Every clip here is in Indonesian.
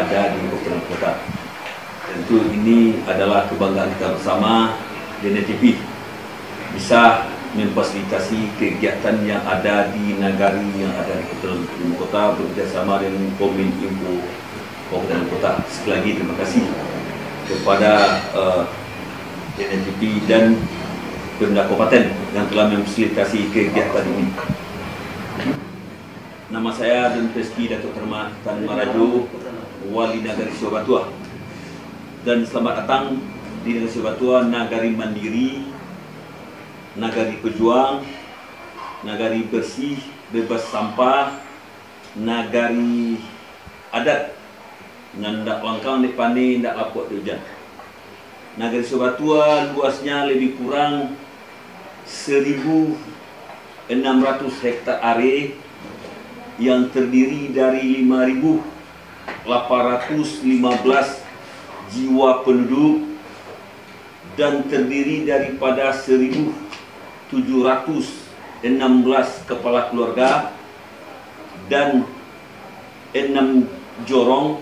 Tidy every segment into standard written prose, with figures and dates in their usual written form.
ada di Kabupaten Kota. Tentu ini adalah kebanggaan kita bersama DNTP bisa memfasilitasi kegiatan yang ada di nagari yang ada di Kabupaten Kota bekerjasama dengan Kominfo Kabupaten Kota. Sekali lagi terima kasih kepada DNTP dan Pemda Kabupaten yang telah memfasilitasi kegiatan ini. Nama saya Dun Peski Datuk Terma Tan Marajo, Wali Nagari Siwabatua. Dan selamat datang di Nagari Siwabatua, nagari mandiri, nagari pejuang, nagari bersih, bebas sampah, nagari adat, ndak langkang, ndak pandai, ndak lapuk hujan. Nagari Siwabatua luasnya lebih kurang 1.600 hektar area yang terdiri dari 5.815 jiwa penduduk dan terdiri daripada 1.716 kepala keluarga dan 6 jorong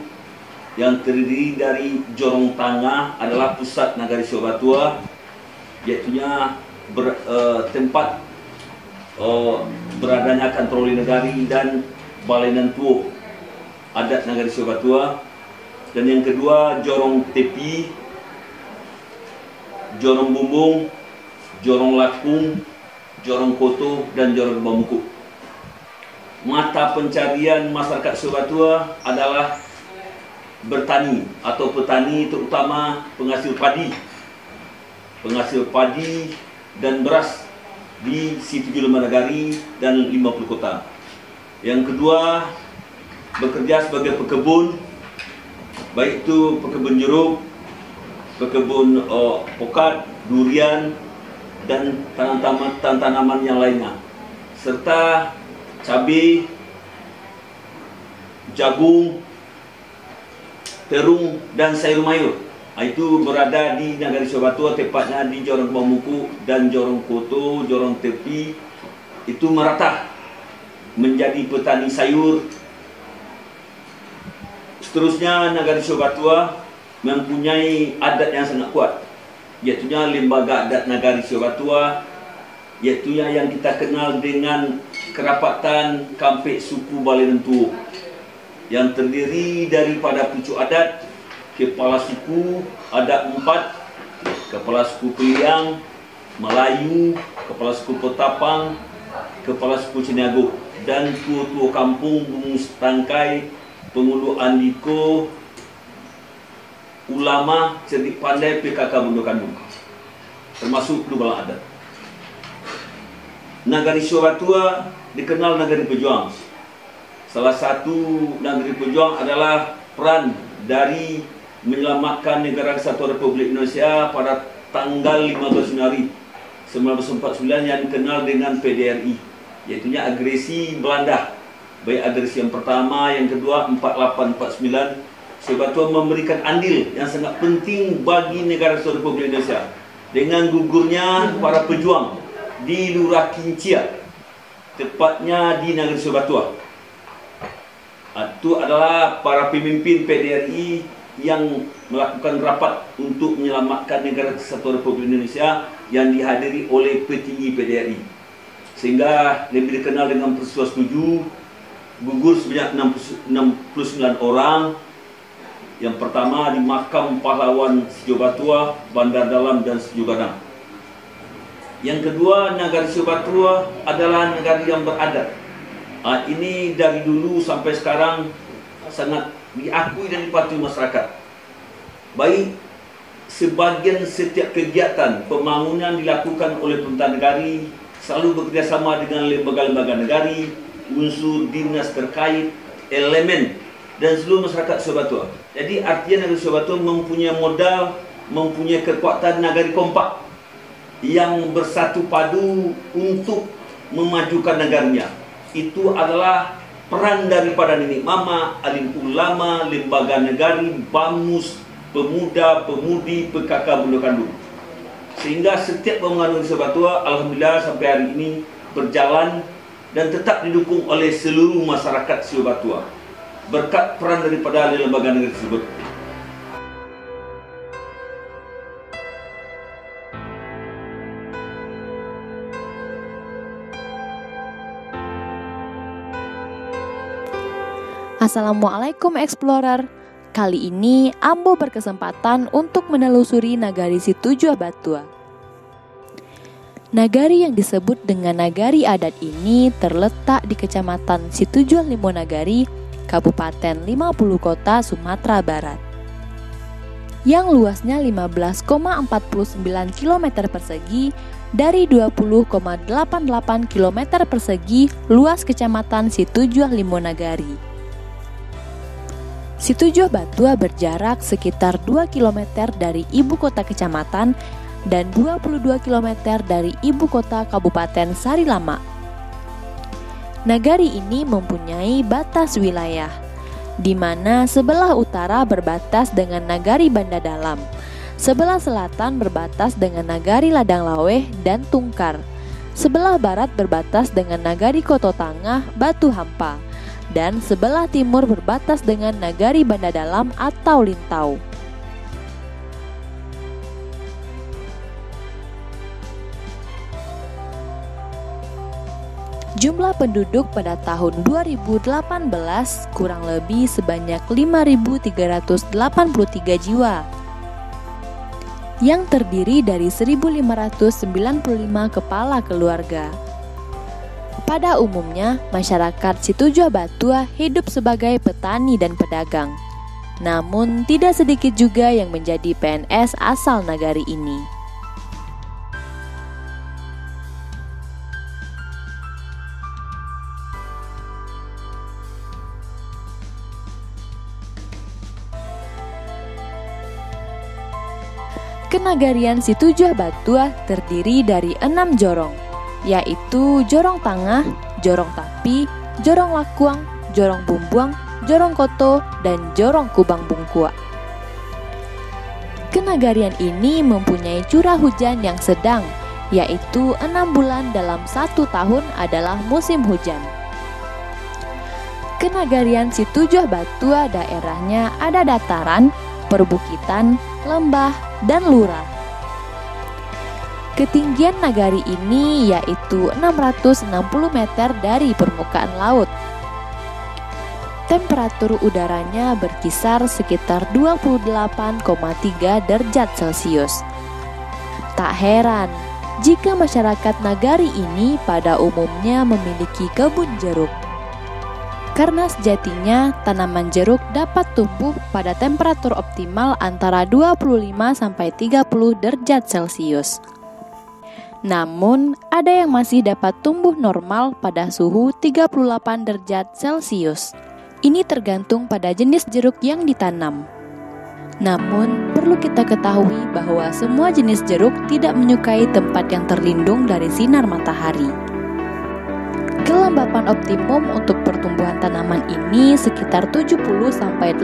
yang terdiri dari jorong tengah adalah pusat nagari Siwabatua, iaitunya tempat beradanya Kantoroli Negari dan Balai Nantuo adat nagari Siwabatua. Dan yang kedua, jorong tepi, jorong bumbung, jorong lakung, jorong koto, dan jorong bambuku. Mata pencarian masyarakat Siwabatua adalah bertani atau petani, terutama penghasil padi dan beras di 75 nagari dan 50 kota. Yang kedua, bekerja sebagai pekebun, baik itu pekebun jeruk, pekebun pokat, durian, dan tanaman yang lainnya, serta cabai, jagung, terung, dan sayur mayur. Itu berada di Nagari Siwabatua, tepatnya di jorong bambuku dan jorong koto, jorong tepi. Itu merata menjadi petani sayur. Seterusnya, Nagari Siwabatua mempunyai adat yang sangat kuat, iaitu Lembaga Adat Nagari Siwabatua, iaitu yang kita kenal dengan Kerapatan Kampek Suku Balai Nantuo, yang terdiri daripada pucuk adat, kepala suku ada 4, kepala suku Peliang, Melayu, kepala suku Petapang, kepala suku Ciniago, dan tua-tua kampung, Bungus Tangkai, Pengulu Andiko, ulama, cerdik pandai, PKK Bondo Kandung, termasuk 2 balang adat. Nagari Siwabatua dikenal nagari pejuang. Salah satu nagari pejuang adalah peran dari menyelamatkan negara Kesatuan Republik Indonesia pada tanggal 15 Januari 1949 yang dikenal dengan PDRI, yaitu agresi Belanda. Baik agresi yang pertama, yang kedua, 4849. Siwabatua memberikan andil yang sangat penting bagi negara Kesatuan Republik Indonesia dengan gugurnya para pejuang di Lurah Kincia, tepatnya di Nagari Siwabatua. Itu adalah para pemimpin PDRI yang melakukan rapat untuk menyelamatkan negara Kesatuan Republik Indonesia yang dihadiri oleh petinggi PDRI, sehingga lebih dikenal dengan peristiwa 7, gugur sebanyak 69 orang. Yang pertama di Makam Pahlawan Siwabatua, Bandar Dalam, dan Sejugadang. Yang kedua, Nagari Siwabatua adalah negari yang beradat. Ini dari dulu sampai sekarang sangat diakui dan dipatuhi masyarakat. Baik sebagian setiap kegiatan pembangunan dilakukan oleh pemerintah negari selalu bekerjasama dengan lembaga-lembaga negari, unsur dinas terkait, elemen, dan seluruh masyarakat Siwabatua. Jadi artinya Nagari Siwabatua mempunyai modal, mempunyai kekuatan nagari kompak yang bersatu padu untuk memajukan negarinya. Itu adalah peran daripada nenek mama, alim ulama, lembaga negari, BAMUS, pemuda, pemudi, PKK Bondo Kandung. Sehingga setiap pembangunan Siwabatua, alhamdulillah sampai hari ini berjalan dan tetap didukung oleh seluruh masyarakat Siwabatua. berkat peran daripada ahli lembaga negeri tersebut. Assalamualaikum Explorer. Kali ini Ambo berkesempatan untuk menelusuri Nagari Situjua Batua. Nagari yang disebut dengan Nagari Adat ini terletak di Kecamatan Situjua Limonagari, Kabupaten 50 Kota, Sumatera Barat. Yang luasnya 15,49 km persegi dari 20,88 km persegi luas Kecamatan Situjua Limonagari. Situjua Batua berjarak sekitar 2 km dari ibu kota kecamatan dan 22 km dari ibu kota Kabupaten Sarilama. Nagari ini mempunyai batas wilayah, di mana sebelah utara berbatas dengan Nagari Banda Dalam, sebelah selatan berbatas dengan Nagari Ladang Laweh dan Tungkar, sebelah barat berbatas dengan Nagari Koto Tangah, Batu Hampa, dan sebelah timur berbatas dengan Nagari Banda Dalam atau Lintau. Jumlah penduduk pada tahun 2018 kurang lebih sebanyak 5.383 jiwa, yang terdiri dari 1.595 kepala keluarga. Pada umumnya, masyarakat Situjua Batua hidup sebagai petani dan pedagang. Namun, tidak sedikit juga yang menjadi PNS asal nagari ini. Kenagarian Situjua Batua terdiri dari 6 jorong, yaitu Jorong Tangah, Jorong Tapi, Jorong Lakuang, Jorong Bumbuang, Jorong Koto, dan Jorong Kubang Bungkua. Kenagarian ini mempunyai curah hujan yang sedang, yaitu 6 bulan dalam 1 tahun adalah musim hujan. Kenagarian Situjua Batua daerahnya ada dataran, perbukitan, lembah, dan lurah. Ketinggian nagari ini yaitu 660 meter dari permukaan laut. Temperatur udaranya berkisar sekitar 28,3 derajat Celcius. Tak heran jika masyarakat nagari ini pada umumnya memiliki kebun jeruk. Karena sejatinya tanaman jeruk dapat tumbuh pada temperatur optimal antara 25-30 derajat Celcius. Namun, ada yang masih dapat tumbuh normal pada suhu 38 derajat Celcius. Ini tergantung pada jenis jeruk yang ditanam. Namun, perlu kita ketahui bahwa semua jenis jeruk tidak menyukai tempat yang terlindung dari sinar matahari. Kelembapan optimum untuk pertumbuhan tanaman ini sekitar 70-80%.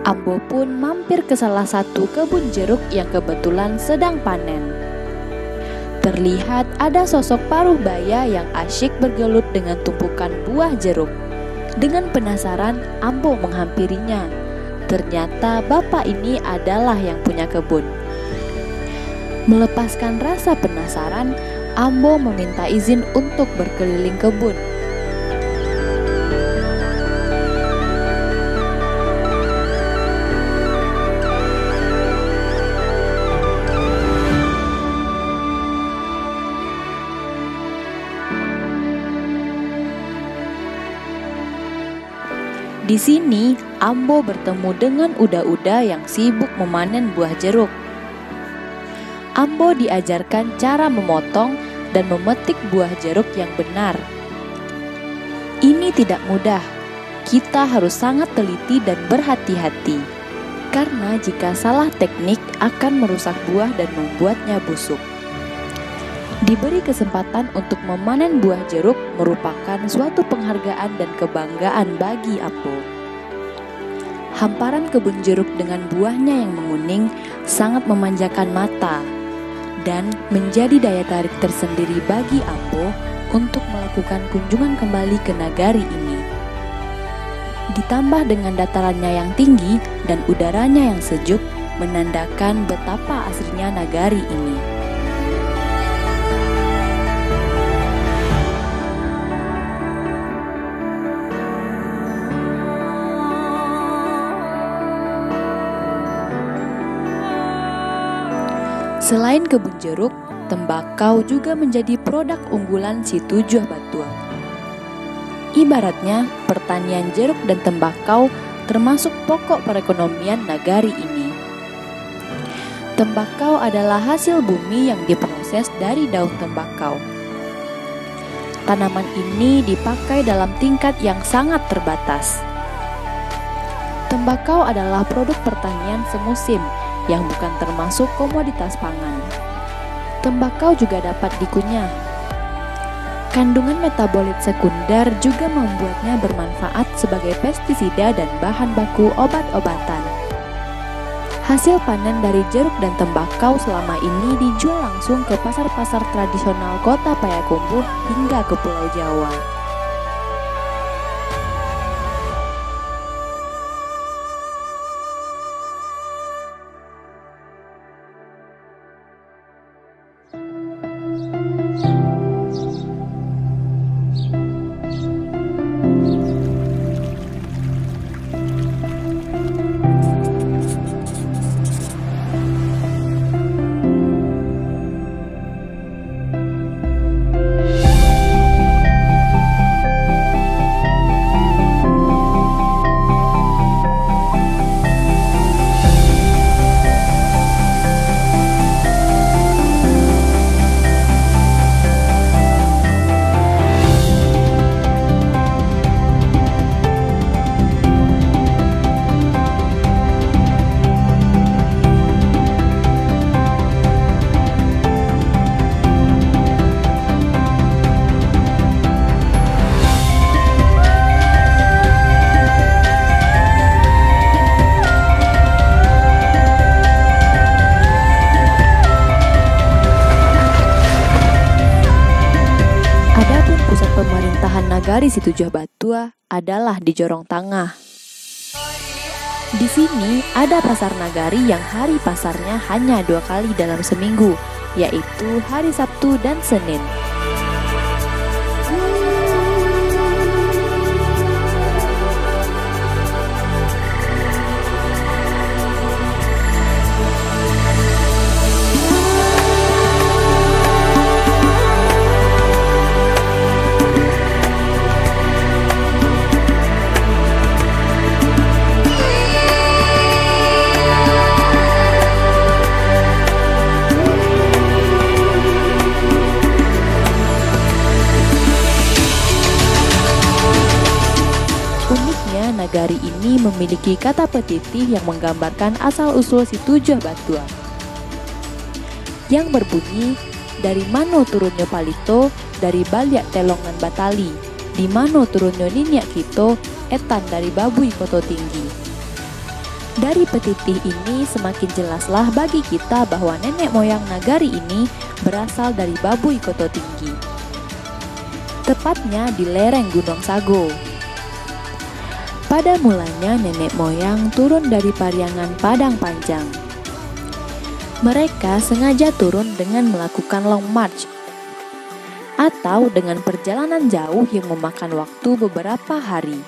Ambo pun mampir ke salah satu kebun jeruk yang kebetulan sedang panen. Terlihat ada sosok paruh baya yang asyik bergelut dengan tumpukan buah jeruk. Dengan penasaran, Ambo menghampirinya. Ternyata bapak ini adalah yang punya kebun. Melepaskan rasa penasaran, Ambo meminta izin untuk berkeliling kebun. Di sini, Ambo bertemu dengan uda-uda yang sibuk memanen buah jeruk. Ambo diajarkan cara memotong dan memetik buah jeruk yang benar. Ini tidak mudah. Kita harus sangat teliti dan berhati-hati. Karena jika salah teknik akan merusak buah dan membuatnya busuk. Diberi kesempatan untuk memanen buah jeruk merupakan suatu penghargaan dan kebanggaan bagi Ambo. Hamparan kebun jeruk dengan buahnya yang menguning sangat memanjakan mata dan menjadi daya tarik tersendiri bagi Ambo untuk melakukan kunjungan kembali ke nagari ini. Ditambah dengan datarannya yang tinggi dan udaranya yang sejuk menandakan betapa asrinya nagari ini. Selain kebun jeruk, tembakau juga menjadi produk unggulan si Tujuh Batua. Ibaratnya, pertanian jeruk dan tembakau termasuk pokok perekonomian nagari ini. Tembakau adalah hasil bumi yang diproses dari daun tembakau. Tanaman ini dipakai dalam tingkat yang sangat terbatas. Tembakau adalah produk pertanian semusim yang bukan termasuk komoditas pangan. Tembakau juga dapat dikunyah. Kandungan metabolit sekunder juga membuatnya bermanfaat sebagai pestisida dan bahan baku obat-obatan. Hasil panen dari jeruk dan tembakau selama ini dijual langsung ke pasar-pasar tradisional kota Payakumbuh hingga ke Pulau Jawa. Nagari si Tujuh Batua adalah di Jorong Tangah. Di sini ada pasar nagari yang hari pasarnya hanya 2 kali dalam seminggu, yaitu hari Sabtu dan Senin. Nagari ini memiliki kata petitih yang menggambarkan asal-usul si Tujuh Batua, yang berbunyi dari mano turunnya palito, dari baliak telongan batali, di mano turunnya ninyak kito, etan dari babui koto tinggi. Dari petitih ini semakin jelaslah bagi kita bahwa nenek moyang nagari ini berasal dari babui koto tinggi, tepatnya di lereng Gunung Sago. Pada mulanya nenek moyang turun dari Pariangan Padang Panjang. Mereka sengaja turun dengan melakukan long march atau dengan perjalanan jauh yang memakan waktu beberapa hari.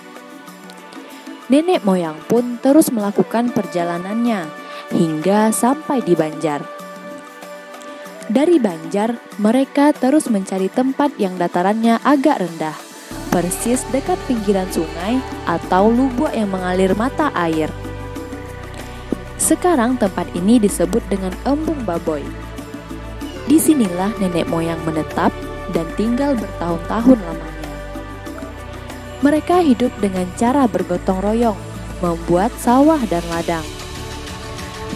Nenek moyang pun terus melakukan perjalanannya hingga sampai di Banjar. Dari Banjar, mereka terus mencari tempat yang datarannya agak rendah, persis dekat pinggiran sungai atau lubuk yang mengalir mata air. Sekarang tempat ini disebut dengan Embung Baboy. Disinilah nenek moyang menetap dan tinggal bertahun-tahun lamanya. Mereka hidup dengan cara bergotong royong, membuat sawah dan ladang.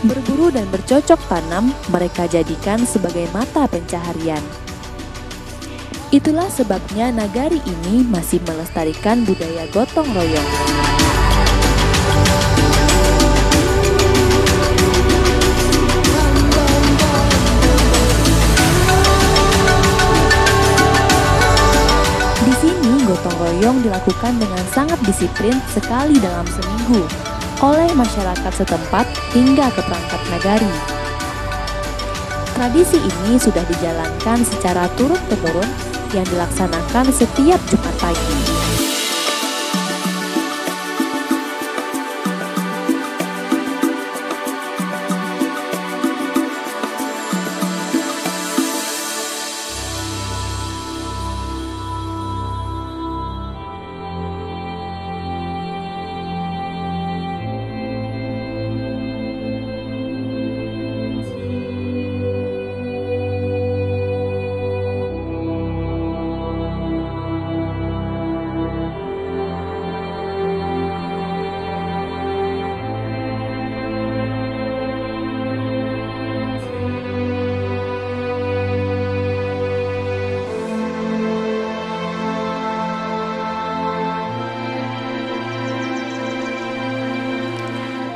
Berburu dan bercocok tanam mereka jadikan sebagai mata pencaharian. Itulah sebabnya nagari ini masih melestarikan budaya gotong royong. Di sini gotong royong dilakukan dengan sangat disiplin sekali dalam seminggu oleh masyarakat setempat hingga ke perangkat nagari. Tradisi ini sudah dijalankan secara turun-temurun yang dilaksanakan setiap Jumat pagi.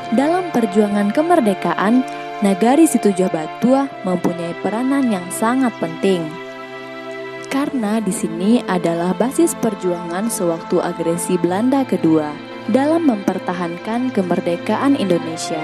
Dalam perjuangan kemerdekaan, Nagari Situjoh Batua mempunyai peranan yang sangat penting. Karena di sini adalah basis perjuangan sewaktu agresi Belanda kedua dalam mempertahankan kemerdekaan Indonesia.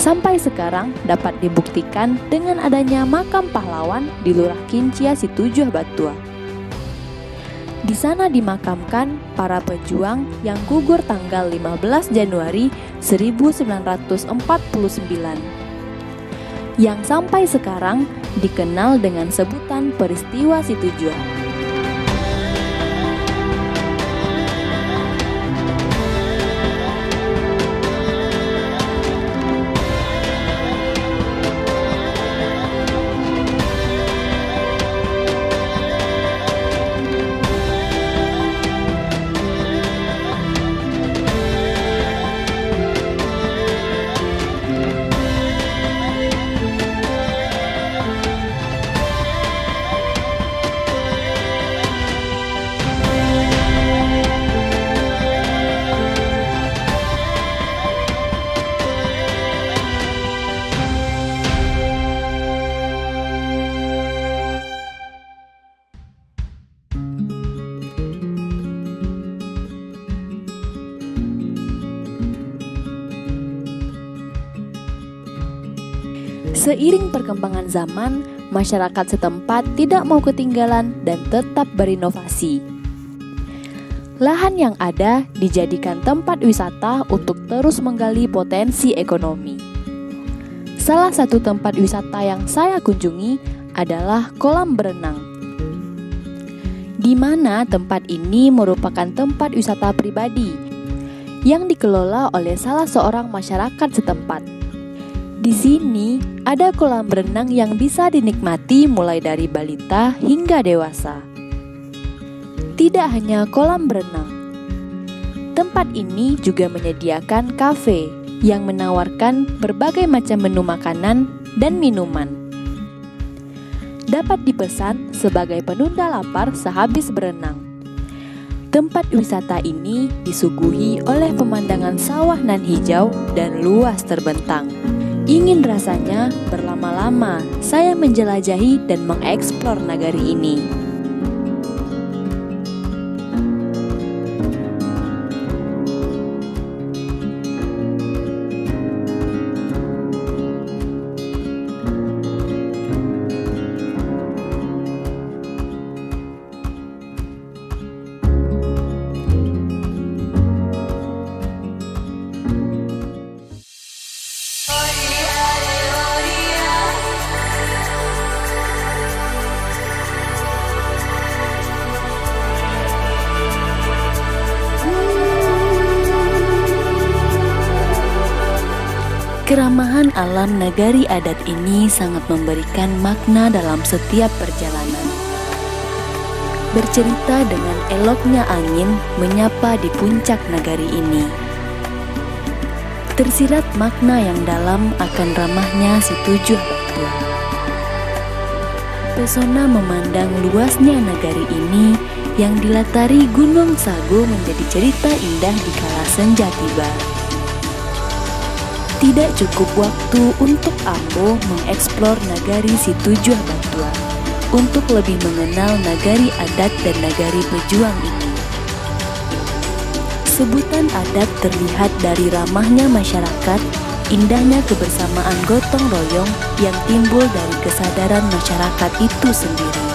Sampai sekarang dapat dibuktikan dengan adanya makam pahlawan di Lurah Kincia Situjoh Batua. Di sana dimakamkan para pejuang yang gugur tanggal 15 Januari 1949 yang sampai sekarang dikenal dengan sebutan peristiwa Situjoh. Seiring perkembangan zaman, masyarakat setempat tidak mau ketinggalan dan tetap berinovasi. Lahan yang ada dijadikan tempat wisata untuk terus menggali potensi ekonomi. Salah satu tempat wisata yang saya kunjungi adalah kolam berenang, di mana tempat ini merupakan tempat wisata pribadi yang dikelola oleh salah seorang masyarakat setempat. Di sini ada kolam berenang yang bisa dinikmati mulai dari balita hingga dewasa. Tidak hanya kolam berenang, tempat ini juga menyediakan kafe yang menawarkan berbagai macam menu makanan dan minuman. Dapat dipesan sebagai penunda lapar sehabis berenang. Tempat wisata ini disuguhi oleh pemandangan sawah nan hijau dan luas terbentang. Ingin rasanya berlama-lama saya menjelajahi dan mengeksplor nagari ini. Keramahan alam nagari adat ini sangat memberikan makna dalam setiap perjalanan. Bercerita dengan eloknya angin menyapa di puncak nagari ini. Tersirat makna yang dalam akan ramahnya si Tujuh Batuan. Pesona memandang luasnya nagari ini yang dilatari Gunung Sago menjadi cerita indah di kala senja tiba. Tidak cukup waktu untuk Ambo mengeksplor nagari si Tujuh Batuan untuk lebih mengenal nagari adat dan nagari pejuang ini. Sebutan adat terlihat dari ramahnya masyarakat, indahnya kebersamaan gotong royong yang timbul dari kesadaran masyarakat itu sendiri.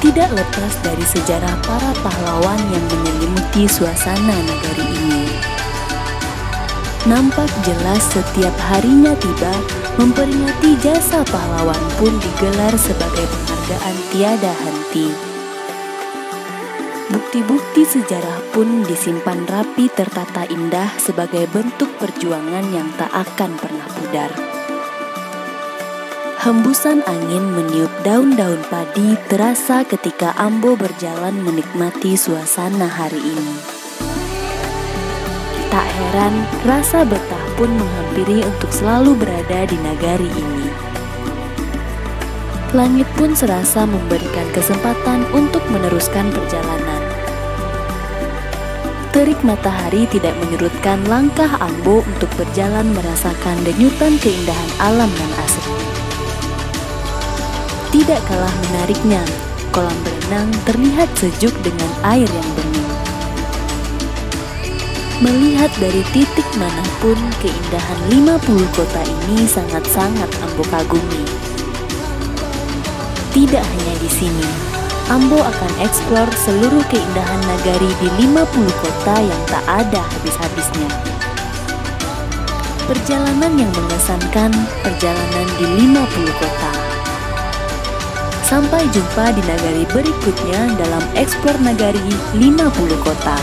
Tidak lepas dari sejarah para pahlawan yang menyelimuti suasana nagari ini. Nampak jelas setiap harinya tiba, memperingati jasa pahlawan pun digelar sebagai penghargaan tiada henti. Bukti-bukti sejarah pun disimpan rapi tertata indah sebagai bentuk perjuangan yang tak akan pernah pudar. Hembusan angin meniup daun-daun padi terasa ketika Ambo berjalan menikmati suasana hari ini. Tak heran, rasa betah pun menghampiri untuk selalu berada di nagari ini. Langit pun serasa memberikan kesempatan untuk meneruskan perjalanan. Terik matahari tidak menyurutkan langkah Ambo untuk berjalan merasakan denyutan keindahan alam dan asri. Tidak kalah menariknya, kolam berenang terlihat sejuk dengan air yang bening. Melihat dari titik manapun, keindahan 50 kota ini sangat-sangat Ambo kagumi. Tidak hanya di sini, Ambo akan eksplor seluruh keindahan nagari di 50 kota yang tak ada habis-habisnya. Perjalanan yang mengesankan, perjalanan di 50 kota. Sampai jumpa di nagari berikutnya dalam eksplor nagari 50 kota.